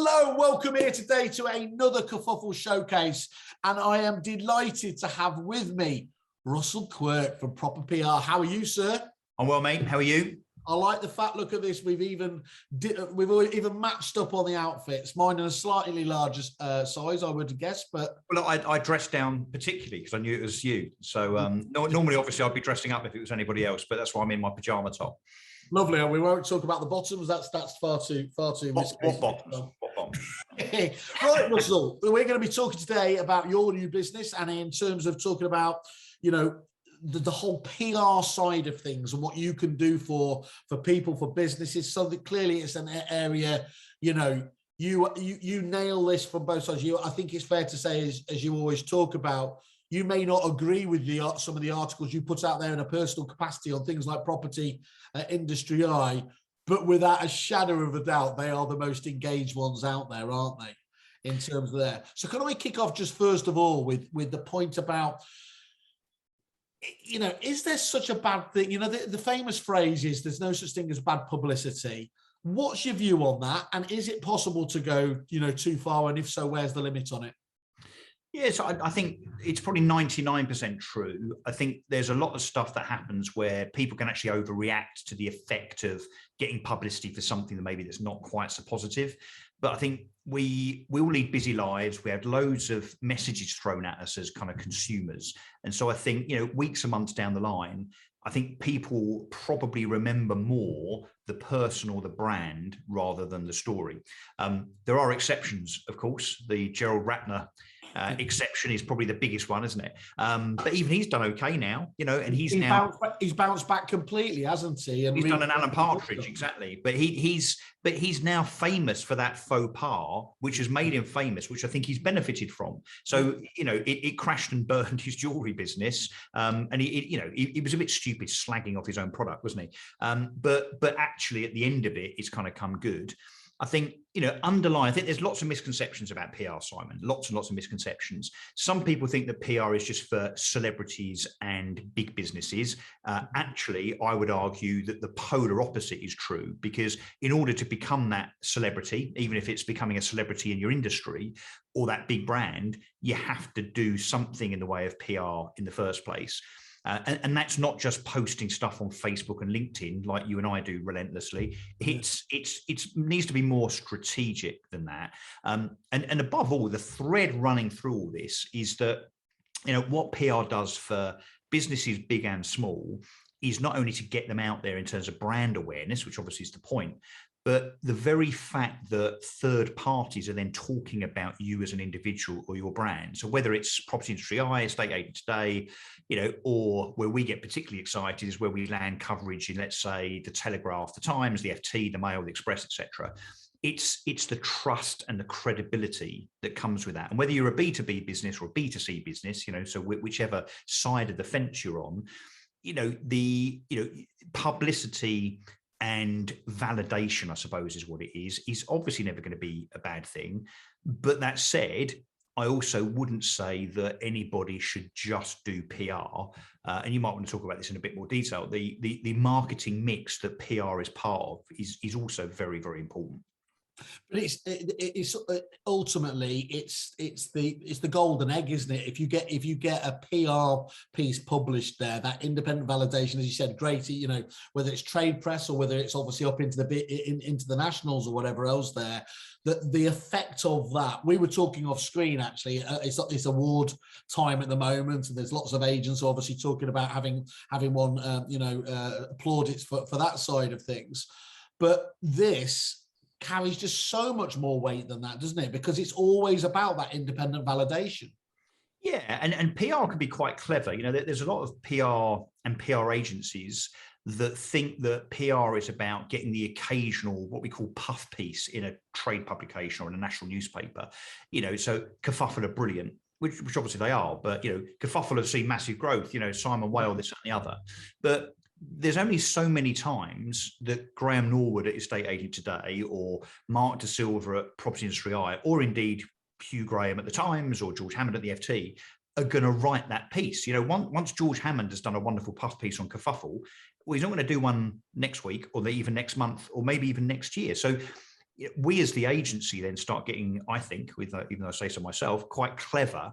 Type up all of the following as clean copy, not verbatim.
Hello, welcome here today to another Kerfuffle showcase, and I am delighted to have with me Russell Quirk from Proper PR. How are you, sir? I'm well, mate. How are you? I like the fact, look at this, we've even matched up on the outfits. Mine in a slightly larger size, I would guess, but... Well, I dressed down particularly because I knew it was you. So normally, obviously, I'd be dressing up if it was anybody else, but that's why I'm in my pyjama top. Lovely, and we won't talk about the bottoms. That's far too What bottoms? What bottoms? Right, Russell, we're going to be talking today about your new business, and in terms of talking about, you know, the whole PR side of things and what you can do for people, for businesses. So that clearly it's an area, you know, you nail this from both sides. I think it's fair to say, as you always talk about, you may not agree with some of the articles you put out there in a personal capacity on things like Property Industry Eye, but without a shadow of a doubt, they are the most engaged ones out there, aren't they, in terms of there? So can I kick off just first of all with the point about, you know, is there such a bad thing? You know, the famous phrase is there's no such thing as bad publicity. What's your view on that? And is it possible to go, you know, too far? And if so, where's the limit on it? Yes, I think it's probably 99% true. I think there's a lot of stuff that happens where people can actually overreact to the effect of getting publicity for something that maybe that's not quite so positive. But I think we all lead busy lives. We have loads of messages thrown at us as kind of consumers. And so I think, you know, weeks and months down the line, I think people probably remember more the person or the brand rather than the story. There are exceptions, of course. The Gerald Ratner exception is probably the biggest one, isn't it? But even he's done okay now, you know, and he's bounced back completely, hasn't he? And he's done an Alan Partridge, exactly. But he's now famous for that faux pas, which has made him famous, which I think he's benefited from. So, you know, it crashed and burned his jewelry business, and he was a bit stupid slagging off his own product, wasn't he? But actually, at the end of it, it's kind of come good. I think, you know, I think there's lots of misconceptions about PR, Simon, lots and lots of misconceptions. Some people think that PR is just for celebrities and big businesses. Actually, I would argue that the polar opposite is true, because in order to become that celebrity, even if it's becoming a celebrity in your industry or that big brand, you have to do something in the way of PR in the first place. And that's not just posting stuff on Facebook and LinkedIn like you and I do relentlessly. It needs to be more strategic than that. And above all, the thread running through all this is that, you know, what PR does for businesses big and small is not only to get them out there in terms of brand awareness, which obviously is the point, but the very fact that third parties are then talking about you as an individual or your brand. So whether it's Property Industry Eye, Estate Agent Today, you know, or where we get particularly excited is where we land coverage in, let's say, the Telegraph, the Times, the FT, the Mail, the Express, etc. It's the trust and the credibility that comes with that. And whether you're a B2B business or a B2C business, you know, so whichever side of the fence you're on, you know, publicity and validation, I suppose, is what it is obviously never going to be a bad thing. But that said, I also wouldn't say that anybody should just do PR. And you might want to talk about this in a bit more detail. The marketing mix that PR is part of is also very, very important. But it's ultimately it's the golden egg, isn't it? If you get a PR piece published there, that independent validation, as you said, great. You know, whether it's trade press or whether it's obviously up into the nationals or whatever else there. The effect of that, we were talking off screen actually. It's award time at the moment, and there's lots of agents obviously talking about having one plaudits for that side of things. But this carries just so much more weight than that, doesn't it? Because it's always about that independent validation. Yeah, and PR can be quite clever. You know, there's a lot of PR and PR agencies that think that PR is about getting the occasional, what we call puff piece in a trade publication or in a national newspaper. You know, so Kerfuffle are brilliant, which obviously they are, but, you know, Kerfuffle have seen massive growth, you know, Simon Whale, this and the other. But there's only so many times that Graham Norwood at Estate Agent Today or Mark De Silva at Property Industry Eye, or indeed Hugh Graham at the Times or George Hammond at the FT are going to write that piece. You know, once George Hammond has done a wonderful puff piece on Kerfuffle, well, he's not going to do one next week or even next month or maybe even next year. So we as the agency then start getting, I think, even though I say so myself, quite clever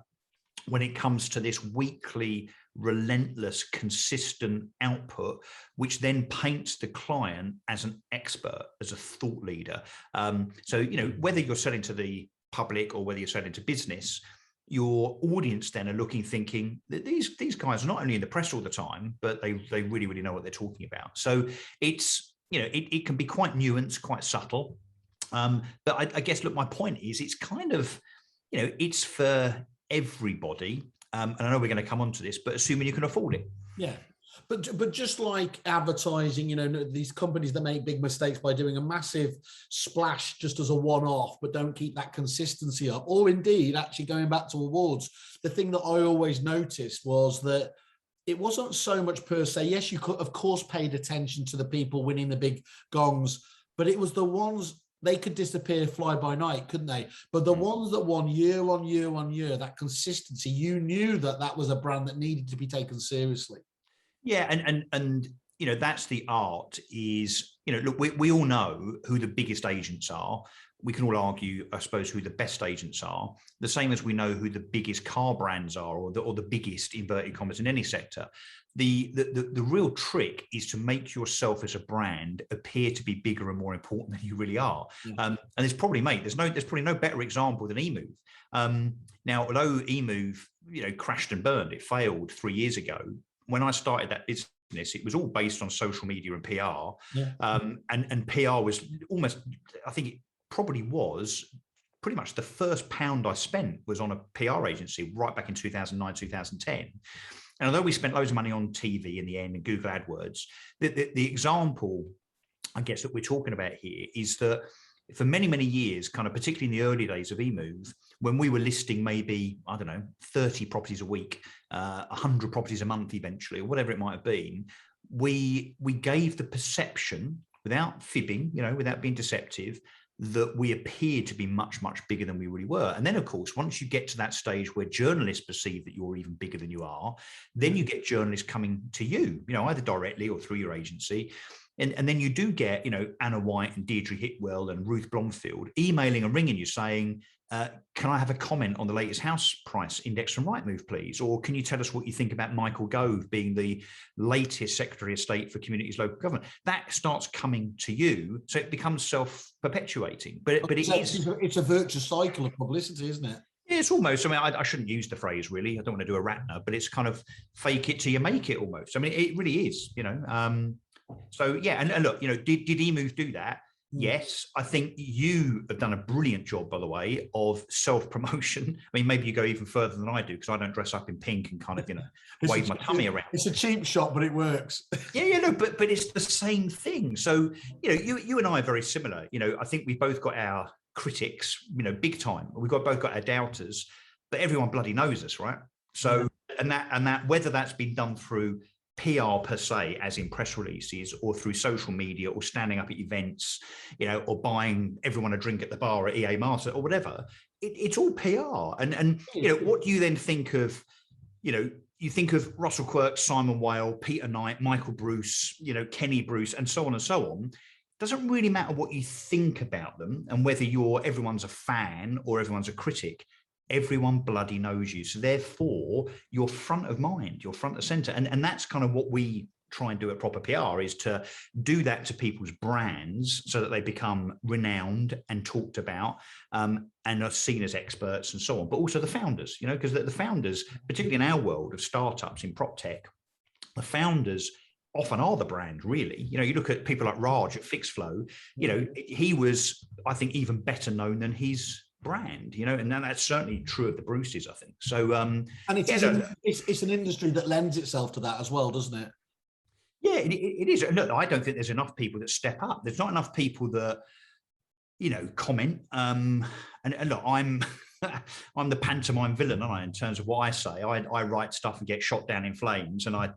when it comes to this weekly, relentless, consistent output, which then paints the client as an expert, as a thought leader. So, whether you're selling to the public or whether you're selling to business, your audience then are looking, thinking that these guys are not only in the press all the time, but they really, really know what they're talking about. So it's, it can be quite nuanced, quite subtle. But I guess, look, my point is, it's kind of, it's for everybody. And I know we're going to come on to this, but assuming you can afford it. Yeah. But just like advertising, these companies that make big mistakes by doing a massive splash just as a one-off, but don't keep that consistency up, or indeed actually going back to awards. The thing that I always noticed was that it wasn't so much per se. Yes, you could, of course, paid attention to the people winning the big gongs, but it was the ones. They could disappear, fly by night, couldn't they? But the ones that won year on year on year, that consistency, you knew that was a brand that needed to be taken seriously. Yeah, and that's the art. Is, look, we all know who the biggest agents are. We can all argue, I suppose, who the best agents are. The same as we know who the biggest car brands are, or the biggest, inverted commas, in any sector. The real trick is to make yourself as a brand appear to be bigger and more important than you really are. And there's probably, there's probably no better example than eMove. Now, although eMove, crashed and burned, it failed 3 years ago. When I started that business, it was all based on social media and PR. And PR was almost, I think it probably was pretty much the first pound I spent was on a PR agency right back in 2009, 2010. And although we spent loads of money on TV in the end and Google AdWords, the example, I guess, that we're talking about here is that for many, many years, kind of particularly in the early days of eMove, when we were listing maybe, 30 properties a week, 100 properties a month eventually, or whatever it might have been, we gave the perception, without fibbing, without being deceptive, that we appeared to be much, much bigger than we really were. And then, of course, once you get to that stage where journalists perceive that you're even bigger than you are, then you get journalists coming to you, either directly or through your agency. And then you do get, Anna White and Deirdre Hitwell and Ruth Blomfield emailing and ringing you saying, can I have a comment on the latest house price index from Rightmove, please? Or can you tell us what you think about Michael Gove being the latest Secretary of State for Communities Local Government? That starts coming to you, so it becomes self-perpetuating. But it's a virtuous cycle of publicity, isn't it? It's almost, I shouldn't use the phrase really. I don't want to do a Ratner, but it's kind of fake it till you make it almost. It really is, So yeah, and look, did eMove do that? Yes, I think you have done a brilliant job, by the way, of self-promotion. Maybe you go even further than I do because I don't dress up in pink and kind of, wave my tummy around. It's a cheap shot, but it works. But it's the same thing. So, you and I are very similar. I think we've both got our critics, big time. We've both got our doubters, but everyone bloody knows us, right? So, and that whether that's been done through PR per se, as in press releases, or through social media, or standing up at events, or buying everyone a drink at the bar at EA Martin or whatever, it's all PR. And what do you then think of, you think of Russell Quirk, Simon Whale, Peter Knight, Michael Bruce, Kenny Bruce, and so on and so on. Doesn't really matter what you think about them and whether everyone's a fan or everyone's a critic. Everyone bloody knows you. So therefore, you're front of mind, you're front of center. And that's kind of what we try and do at Proper PR, is to do that to people's brands so that they become renowned and talked about, and are seen as experts and so on. But also the founders, because the founders, particularly in our world of startups in prop tech, the founders often are the brand, really. You look at people like Raj at FixFlow, he was, I think, even better known than his brand, and that's certainly true of the Bruces, I think. So and it's an industry that lends itself to that as well, doesn't it? Yeah, it is. Look, I don't think there's enough people that step up. There's not enough people that comment, and look, I'm the pantomime villain, aren't I, in terms of what I say. I write stuff and get shot down in flames, and I,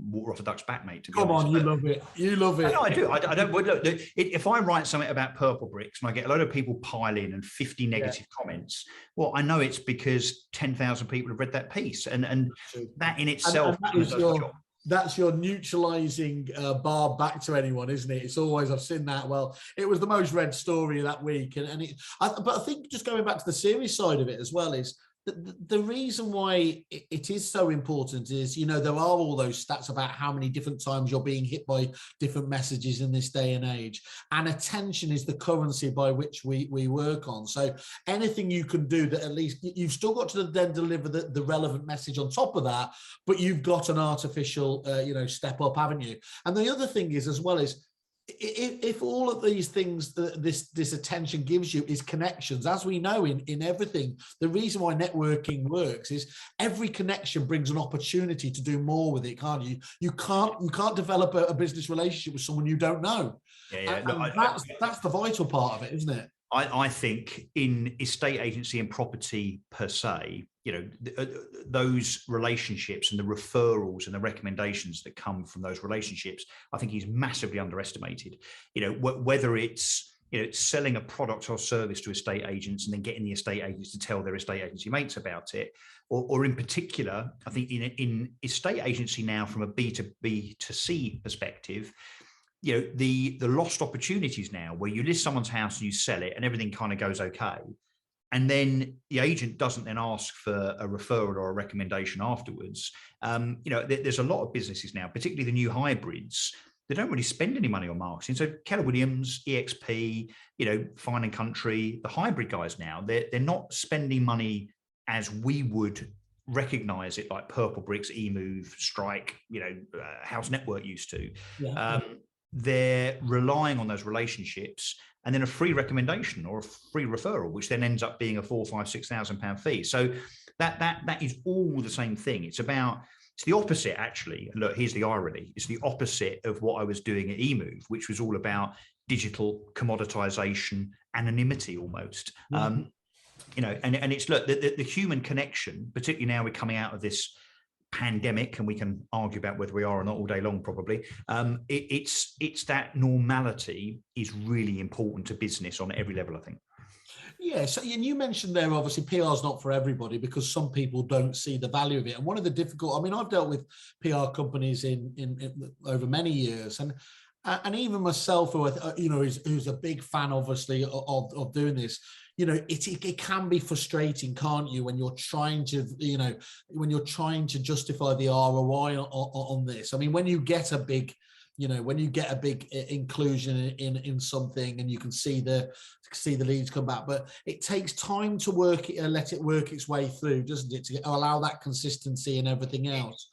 water off a duck's back, mate. Come on, you love it. You love it. No, I do. I don't. Look, if I write something about purple bricks and I get a load of people pile in and 50 negative comments, well, I know it's because 10,000 people have read that piece, and that in itself does the job. that's your neutralizing bar back to anyone, isn't it? It's always, I've seen that. Well, it was the most read story of that week. But I think just going back to the serious side of it as well is the reason why it is so important is, you know, there are all those stats about how many different times you're being hit by different messages in this day and age. And attention is the currency by which we work on. So anything you can do that, at least you've still got to then deliver the relevant message on top of that, but you've got an artificial, step up, haven't you? And the other thing is as well is, if all of these things that this attention gives you is connections, as we know in everything, the reason why networking works is every connection brings an opportunity to do more with it, can't you? You can't develop a business relationship with someone you don't know. Yeah. And that's the vital part of it, isn't it? I think in estate agency and property per se, you know, those relationships and the referrals and the recommendations that come from those relationships, I think is massively underestimated. You know, whether it's, you know, selling a product or service to estate agents and then getting the estate agents to tell their estate agency mates about it, or in particular, I think in estate agency now from a B2B to C perspective, you know, the lost opportunities now where you list someone's house and you sell it and everything kind of goes okay. And then the agent doesn't then ask for a referral or a recommendation afterwards. You know, there's a lot of businesses now, particularly the new hybrids, they don't really spend any money on marketing. So Keller Williams, EXP, you know, Fine and Country, the hybrid guys now, they're not spending money as we would recognize it, like Purple Bricks, eMove, Strike, you know, House Network used to. Yeah. They're relying on those relationships and then a free recommendation or a free referral, which then ends up being a £4,000, £5,000, £6,000 fee. So that is all the same thing. It's the opposite, actually. And look, here's the irony. It's the opposite of what I was doing at eMove, which was all about digital commoditization, anonymity almost. Mm-hmm. You know, and it's, look, the human connection, particularly now we're coming out of this pandemic, and we can argue about whether we are or not all day long, probably. It's that normality is really important to business on every level, I think. Yeah, so and you mentioned there, obviously, PR is not for everybody because some people don't see the value of it. And one of the difficult, I mean, I've dealt with PR companies in over many years, and even myself, who you know, who's a big fan, obviously, of doing this. You know, it can be frustrating, can't you, when you're trying to, you know, when you're trying to justify the ROI on this. I mean, when you get a big, you know, when you get a big inclusion in something and you can see the leads come back, but it takes time to work it and let it work its way through, doesn't it, to allow that consistency and everything else.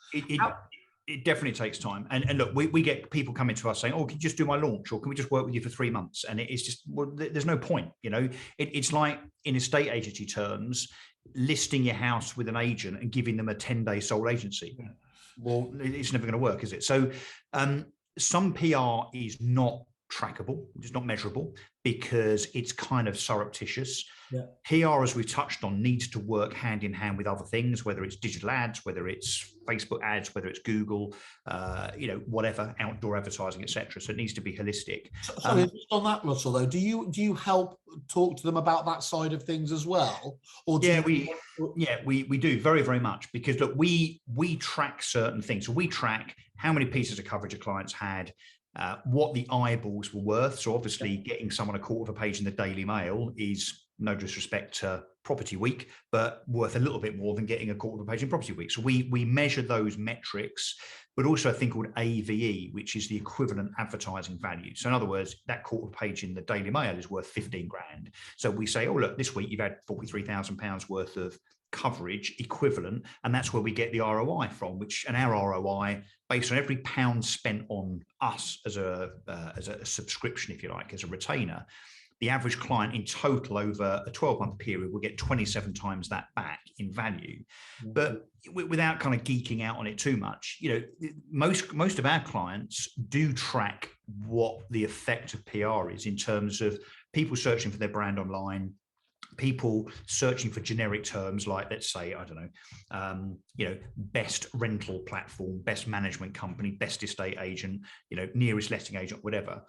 It definitely takes time. And look, we get people coming to us saying, oh, can you just do my launch? Or can we just work with you for 3 months? And it's just, well, there's no point, you know. It's like in estate agency terms, listing your house with an agent and giving them a 10-day sole agency. Well, it's never going to work, is it? So some PR is not trackable, it's not measurable, because it's kind of surreptitious. Yeah. PR, as we've touched on, needs to work hand in hand with other things, whether it's digital ads, whether it's Facebook ads, whether it's Google, you know, whatever, outdoor advertising, etc. So it needs to be holistic. So on that, Russell, though, do you help talk to them about that side of things as well? Or we do very, very much, because look, we track certain things. So we track how many pieces of coverage a client's had, what the eyeballs were worth. So obviously getting someone a quarter of a page in the Daily Mail is, no disrespect to Property Week, but worth a little bit more than getting a quarter of a page in Property Week. So we measure those metrics, but also a thing called AVE, which is the equivalent advertising value. So in other words, that quarter of a page in the Daily Mail is worth 15 grand. So we say, oh, look, this week you've had £43,000 worth of coverage equivalent, and that's where we get the ROI from, which, and our ROI based on every pound spent on us as a subscription, if you like, as a retainer, the average client in total over a 12-month period will get 27 times that back in value. Mm-hmm. But without kind of geeking out on it too much, you know, most of our clients do track what the effect of PR is in terms of people searching for their brand online, people searching for generic terms like, let's say, I don't know, you know, best rental platform, best management company, best estate agent, you know, nearest letting agent, whatever.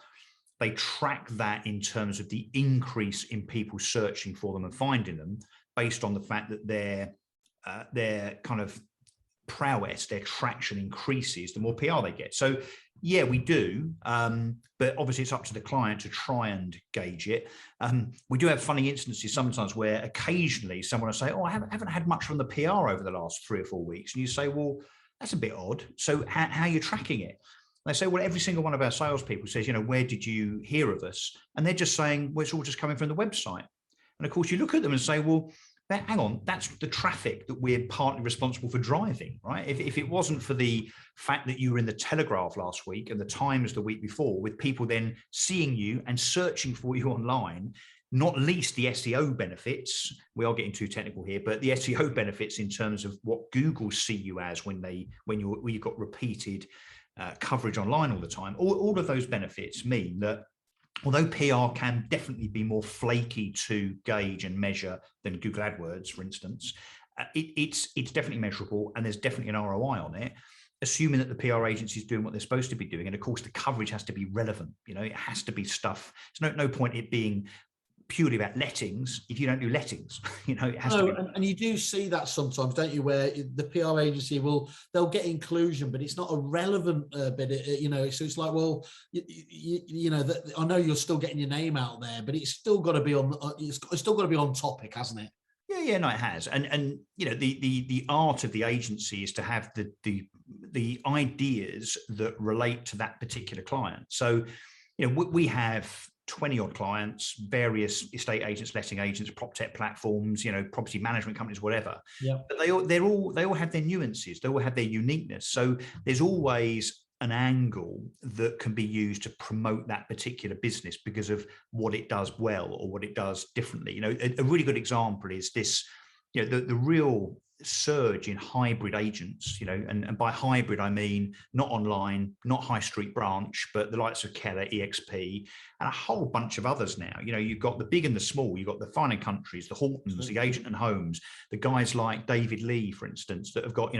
They track that in terms of the increase in people searching for them and finding them, based on the fact that their kind of prowess, their traction increases, the more PR they get. So yeah, we do, but obviously it's up to the client to try and gauge it. We do have funny instances sometimes where occasionally someone will say, oh, I haven't had much from the PR over the last 3 or 4 weeks. And you say, well, that's a bit odd. So how are you tracking it? And they say, well, every single one of our salespeople says, where did you hear of us? And they're just saying, well, it's all just coming from the website. And of course you look at them and say, well, hang on, that's the traffic that we're partly responsible for driving, right? If it wasn't for the fact that you were in the Telegraph last week and the Times the week before, with people then seeing you and searching for you online, not least the SEO benefits, we are getting too technical here, but the SEO benefits in terms of what Google see you as when you've got repeated coverage online all the time, all of those benefits mean that although PR can definitely be more flaky to gauge and measure than Google AdWords, for instance, it's definitely measurable and there's definitely an ROI on it, assuming that the PR agency is doing what they're supposed to be doing. And of course, the coverage has to be relevant. It has to be stuff. There's no point it being purely about lettings if you don't do lettings. It has to be. And you do see that sometimes, don't you, where the PR agency they'll get inclusion, but it's not a relevant bit, so it's like, well, I know you're still getting your name out there, but it's still got to be on topic, hasn't it? Yeah, no, it has. And the art of the agency is to have the ideas that relate to that particular client. So we have 20 odd clients, various estate agents, letting agents, prop tech platforms, property management companies, whatever. Yeah. But they all have their nuances. They all have their uniqueness. So there's always an angle that can be used to promote that particular business because of what it does well or what it does differently. A really good example is this, the real surge in hybrid agents, and by hybrid I mean not online, not high street branch, but the likes of Keller, EXP, and a whole bunch of others now. You've got the big and the small, you've got the Fine & Countries, the Hortons, the Agent and Homes, the guys like David Lee, for instance, that have got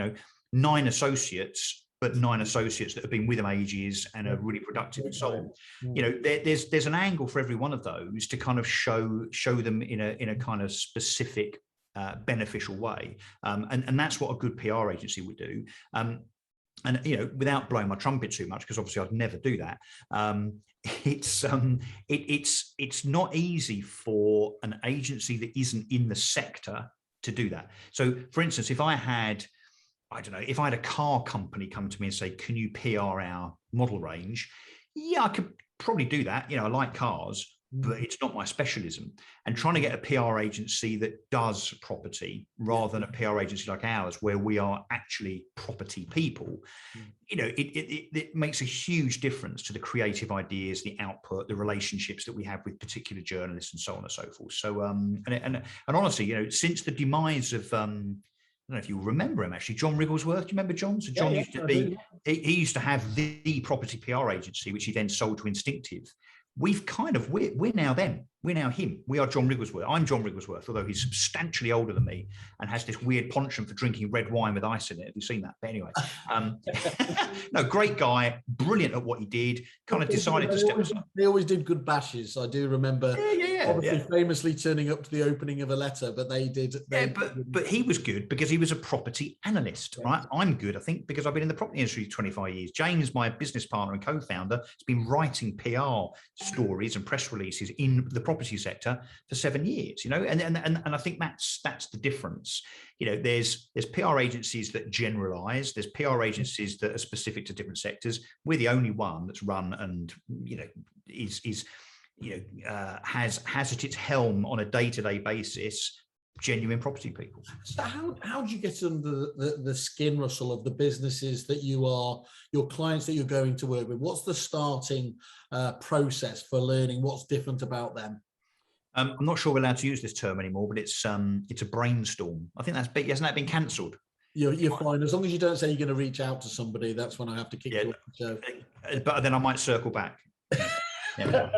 9 associates, but 9 associates that have been with them ages and are really productive and so on. There's an angle for every one of those to kind of show them in a kind of specific beneficial way, and that's what a good PR agency would do. And without blowing my trumpet too much, because obviously I'd never do that. It's not easy for an agency that isn't in the sector to do that. So, for instance, if I had a car company come to me and say, "Can you PR our model range?" Yeah, I could probably do that. I like cars, but it's not my specialism. And trying to get a PR agency that does property rather than a PR agency like ours, where we are actually property people, it makes a huge difference to the creative ideas, the output, the relationships that we have with particular journalists and so on and so forth. So, and honestly, since the demise of, I don't know if you remember him, actually, John Wrigglesworth. Do you remember John? So John used to be, he used to have the property PR agency, which he then sold to Instinctive. We're now them. We're now him. We are John Wrigglesworth. I'm John Wrigglesworth, although he's substantially older than me and has this weird penchant for drinking red wine with ice in it. Have you seen that? But anyway, no, great guy, brilliant at what he did. Kind of decided to step aside. They always did good bashes. I do remember. Obviously, famously turning up to the opening of a letter, but they did. But he was good because he was a property analyst, right? I'm good, I think, because I've been in the property industry 25 years. James, my business partner and co-founder, has been writing PR stories and press releases in the property sector for 7 years. And I think that's the difference. There's PR agencies that generalize. There's PR agencies that are specific to different sectors. We're the only one that's run and has at its helm on a day-to-day basis genuine property people. So how do you get under the skin, Russell, of the businesses that your clients that you're going to work with? What's the starting process for learning what's different about them? I'm not sure we're allowed to use this term anymore, but it's a brainstorm. I think that's big. Hasn't that been cancelled? You're fine. As long as you don't say you're going to reach out to somebody, that's when I have to kick you off the show. But then I might circle back. Okay.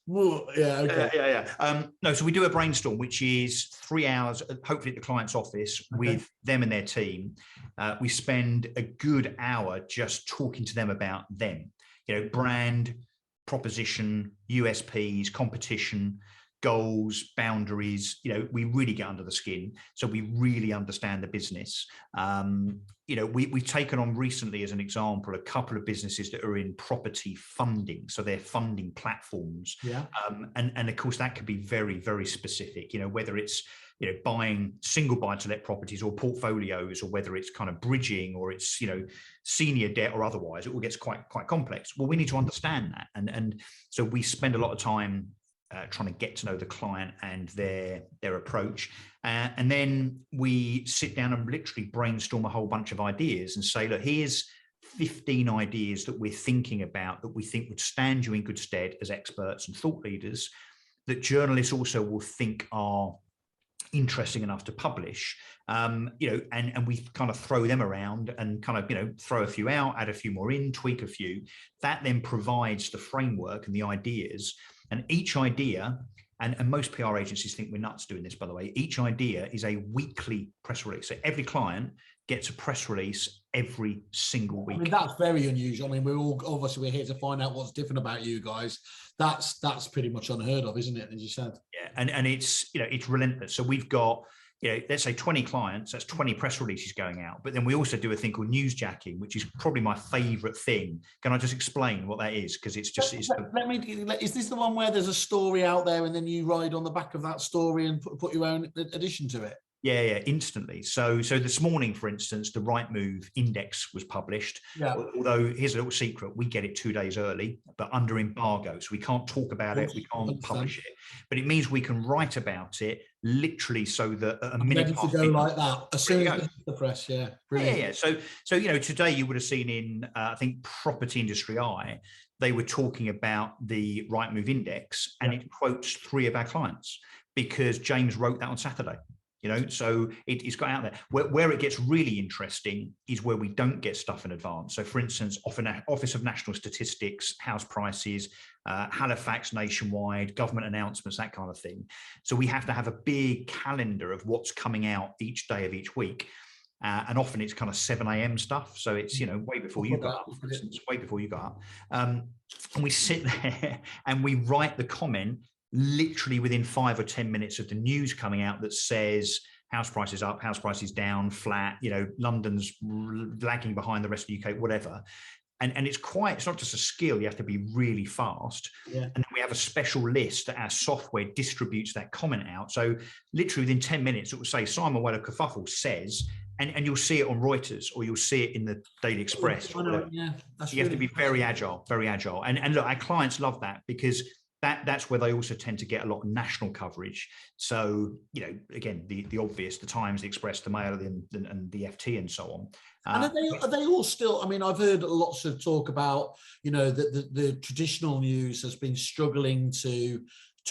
No, so we do a brainstorm, which is 3 hours, hopefully at the client's office with them and their team. We spend a good hour just talking to them about them, brand, proposition, USPs, competition, goals, boundaries. We really get under the skin, so we really understand the business. We've taken on recently, as an example, a couple of businesses that are in property funding, so they're funding platforms. Yeah. And of course that could be very, very specific. Whether it's buying single buy-to-let properties or portfolios, or whether it's kind of bridging, or it's senior debt or otherwise, it all gets quite complex. Well, we need to understand that, and so we spend a lot of time trying to get to know the client and their approach, and then we sit down and literally brainstorm a whole bunch of ideas and say, look, here's 15 ideas that we're thinking about that we think would stand you in good stead as experts and thought leaders, that journalists also will think are interesting enough to publish, and we kind of throw them around and kind of throw a few out, add a few more in, tweak a few. That then provides the framework and the ideas, and each idea, and most PR agencies think we're nuts doing this, by the way, each idea is a weekly press release. So every client gets a press release every single week. I mean, that's very unusual. I mean, we're here to find out what's different about you guys. That's pretty much unheard of, isn't it? As you said. Yeah, and it's it's relentless. So we've got let's say 20 clients, that's 20 press releases going out. But then we also do a thing called newsjacking, which is probably my favorite thing. Can I just explain what that is? Because it's just is this the one where there's a story out there and then you ride on the back of that story and put your own addition to it? Yeah, instantly. So this morning, for instance, the Rightmove index was published. Yeah. Although here's a little secret, we get it 2 days early, but under embargo. So we can't talk about it, we can't publish it. But it means we can write about it literally, so that a minute ready to go like that as soon as the press. Yeah. Brilliant. Yeah. So today you would have seen in I think Property Industry Eye, they were talking about the Rightmove index, and it quotes 3 of our clients because James wrote that on Saturday. So it's got out there. Where it gets really interesting is where we don't get stuff in advance. So, for instance, Office of National Statistics, house prices, Halifax nationwide, government announcements, that kind of thing. So we have to have a big calendar of what's coming out each day of each week. And often it's kind of 7 a.m. stuff. So it's, way before you got up, for instance, way before you got up. And we sit there and we write the comment literally within 5 or 10 minutes of the news coming out that says house prices up, house prices down, flat, London's lagging behind the rest of the UK, whatever. And it's not just a skill, you have to be really fast. Yeah. And then we have a special list that our software distributes that comment out. So literally within 10 minutes, it will say Simon Weller Kerfuffle says, and you'll see it on Reuters, or you'll see it in the Daily Express. Yeah, you have to be very agile, very agile. And look, our clients love that, because that's where they also tend to get a lot of national coverage. So, again, the obvious, the Times, the Express, the Mail, and the FT, and so on. And are they all still? I mean, I've heard lots of talk about, that the traditional news has been struggling to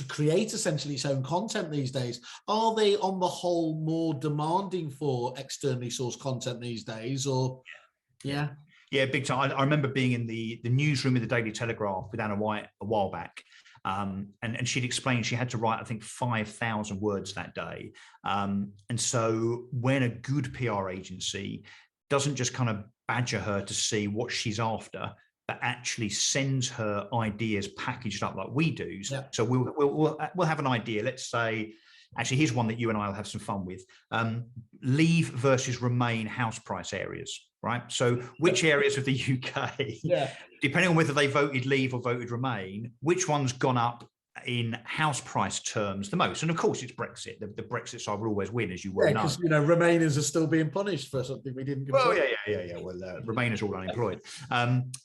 create essentially its own content these days. Are they, on the whole, more demanding for externally sourced content these days, or? Yeah. Yeah, big time. I remember being in the newsroom of the Daily Telegraph with Anna White a while back. And she'd explained she had to write, I think, 5,000 words that day. And so when a good PR agency doesn't just kind of badger her to see what she's after, but actually sends her ideas packaged up like we do. Yeah. So we'll have an idea. Let's say, actually, here's one that you and I will have some fun with. Leave versus remain house price areas. Right. So which areas of the UK, depending on whether they voted leave or voted remain, which one's gone up in house price terms the most? And of course, it's Brexit. The Brexit side will always win, as you well know. Because Remainers are still being punished for something we didn't control. Well, yeah. Well, Remainers are all unemployed.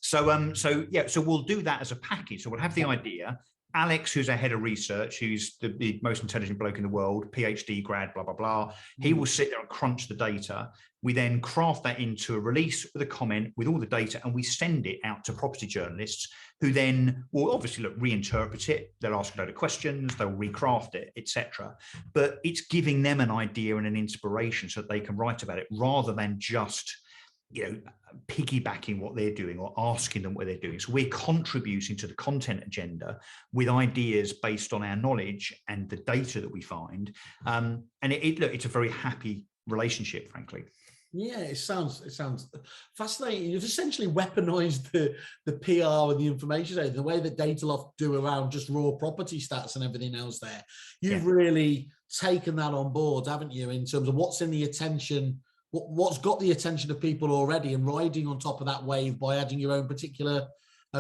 So we'll do that as a package. So we'll have the idea. Alex, who's our head of research, who's the most intelligent bloke in the world, PhD grad, blah, blah, blah. He will sit there and crunch the data. We then craft that into a release with a comment with all the data, and we send it out to property journalists, who then will obviously reinterpret it. They'll ask a load of questions, they'll recraft it, etc. But it's giving them an idea and an inspiration so that they can write about it, rather than just piggybacking what they're doing or asking them what they're doing. So we're contributing to the content agenda with ideas based on our knowledge and the data that we find. And it's a very happy relationship, frankly. Yeah, it sounds fascinating. You've essentially weaponized the PR and the information, the way that Dataloft do around just raw property stats and everything else there. You've really taken that on board, haven't you, in terms of what's in the attention, what's got the attention of people already, and riding on top of that wave by adding your own particular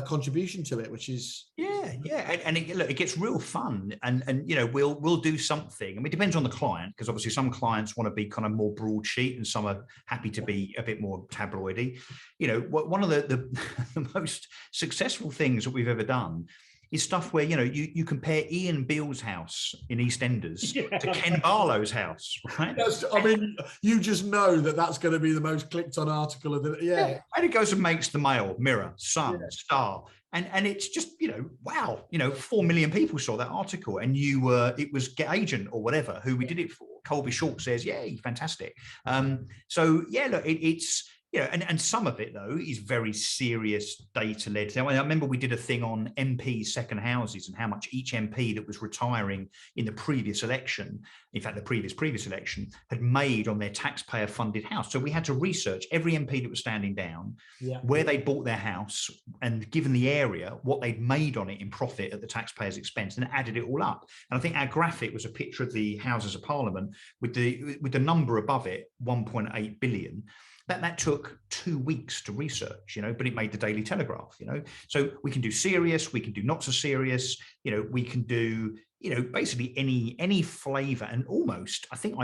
contribution to it, which is and look, it gets real fun, and you know, we'll do something. I mean, it depends on the client, because obviously some clients want to be kind of more broadsheet and some are happy to be a bit more tabloidy. You know, one of the most successful things that we've ever done is stuff where, you know, you compare Ian Beale's house in EastEnders to Ken Barlow's house, right? I mean, you just know that that's going to be the most clicked on article of the And it goes and makes the Mail, Mirror, Sun, Star, and it's just, you know, wow, you know, 4 million people saw that article, and it was Get Agent or whatever who we did it for. Colby Short says, yay, fantastic. So yeah, look, it's, you know, and some of it though is very serious data led. Now, I remember we did a thing on MP second houses and how much each MP that was retiring in the previous election, in fact, the previous election, had made on their taxpayer funded house. So we had to research every MP that was standing down, where they bought their house, and given the area, what they'd made on it in profit at the taxpayer's expense, and added it all up. And I think our graphic was a picture of the Houses of Parliament with the number above it, 1.8 billion. That took 2 weeks to research, you know, but it made the Daily Telegraph, you know. So we can do serious, we can do not so serious, you know, we can do, you know, basically any flavor. And almost, I think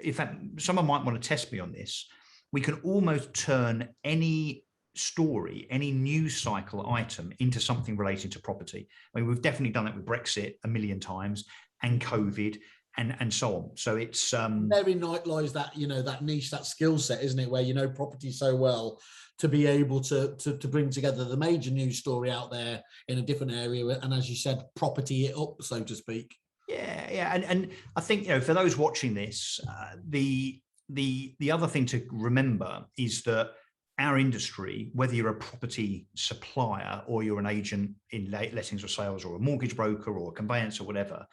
in fact, someone might want to test me on this. We can almost turn any story, any news cycle item into something relating to property. I mean, we've definitely done it with Brexit a million times, and COVID, and so on. So it's very night lies that, you know, that niche, that skill set, isn't it, where you know property so well to be able to bring together the major news story out there in a different area, and as you said, property it up, so to speak. And I think, you know, for those watching this, the other thing to remember is that our industry, whether you're a property supplier or you're an agent in lettings or sales, or a mortgage broker or a conveyancer or whatever,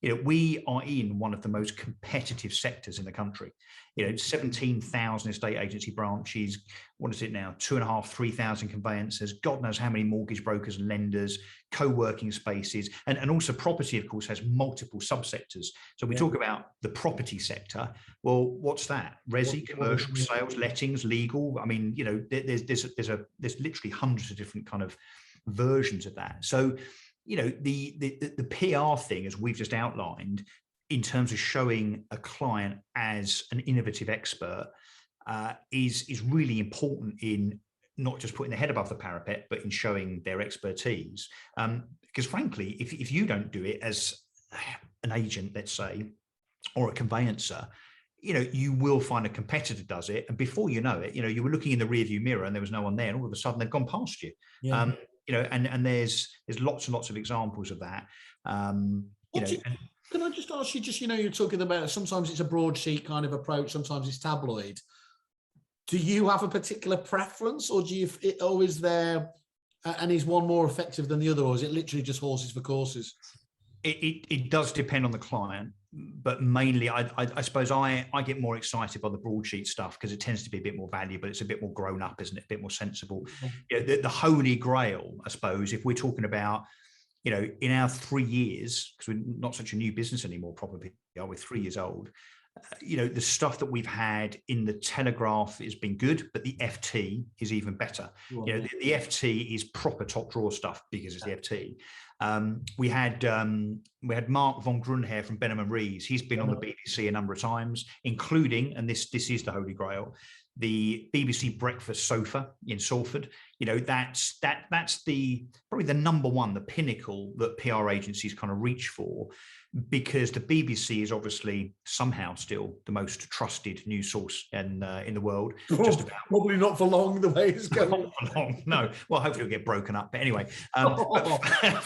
you know, we are in one of the most competitive sectors in the country. You know, 17,000 estate agency branches. What is it now? 2,500, 3,000 conveyancers. God knows how many mortgage brokers and lenders, co-working spaces, and also property, of course, has multiple subsectors. So we talk about the property sector. Well, what's that? Resi, commercial, sales, lettings, legal. I mean, you know, there's literally hundreds of different kind of versions of that. So, you know, the PR thing, as we've just outlined, in terms of showing a client as an innovative expert, is really important in not just putting their head above the parapet, but in showing their expertise. Because frankly, if you don't do it as an agent, let's say, or a conveyancer, you know, you will find a competitor does it, and before you know it, you know, you were looking in the rearview mirror and there was no one there, and all of a sudden they've gone past you. You know, and there's lots and lots of examples of that. You know, can I just ask you, just, you know, you're talking about sometimes it's a broadsheet kind of approach, sometimes it's tabloid. Do you have a particular preference, or or is there, and is one more effective than the other, or is it literally just horses for courses? It does depend on the client, but mainly I suppose I get more excited by the broadsheet stuff because it tends to be a bit more valuable. It's a bit more grown up, isn't it? A bit more sensible. You know, the holy grail, I suppose, if we're talking about, you know, in our 3 years, because we're not such a new business anymore, probably we're 3 years old. You know, the stuff that we've had in the Telegraph has been good, but the FT is even better. You know, the FT is proper top drawer stuff because it's the FT. We had Mark von Grunher from Benham and Rees. He's been on the BBC a number of times, including, and this is the holy grail, the BBC Breakfast Sofa in Salford. You know, that's probably the number one, the pinnacle that PR agencies kind of reach for, because the BBC is obviously somehow still the most trusted news source in the world. Just about. Probably not for long, the way it's going. Not for long, no. Well, hopefully it'll get broken up. But anyway, but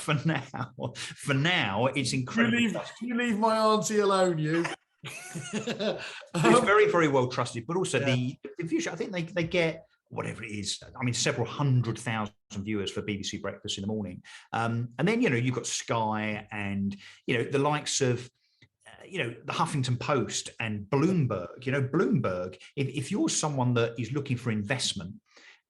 for now, it's incredible. You leave my auntie alone, you. It's very, very well trusted, but also the future. I think they get whatever it is. I mean, several 100,000 viewers for BBC Breakfast in the morning, and then, you know, you've got Sky and, you know, the likes of the Huffington Post and Bloomberg. Bloomberg, if you're someone that is looking for investment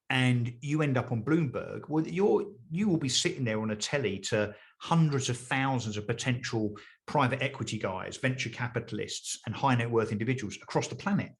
and you end up on Bloomberg, well, you will be sitting there on a telly to hundreds of thousands of potential private equity guys, venture capitalists, and high net worth individuals across the planet.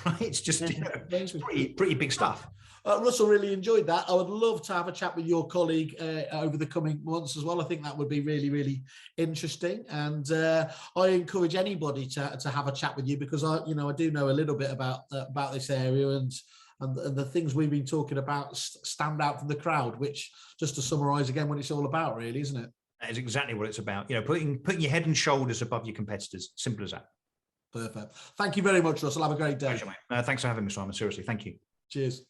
Right? It's just it's pretty big stuff. Russell, really enjoyed that. I would love to have a chat with your colleague over the coming months as well. I think that would be really, really interesting. And I encourage anybody to have a chat with you, because I do know a little bit about this area, and the things we've been talking about stand out from the crowd, which, just to summarize again, what it's all about, really, isn't it? That is exactly what it's about. Putting your head and shoulders above your competitors. Simple as that. Perfect. Thank you very much, Russell. Have a great day. Pleasure, mate. Thanks for having me, Simon. Seriously, thank you. Cheers.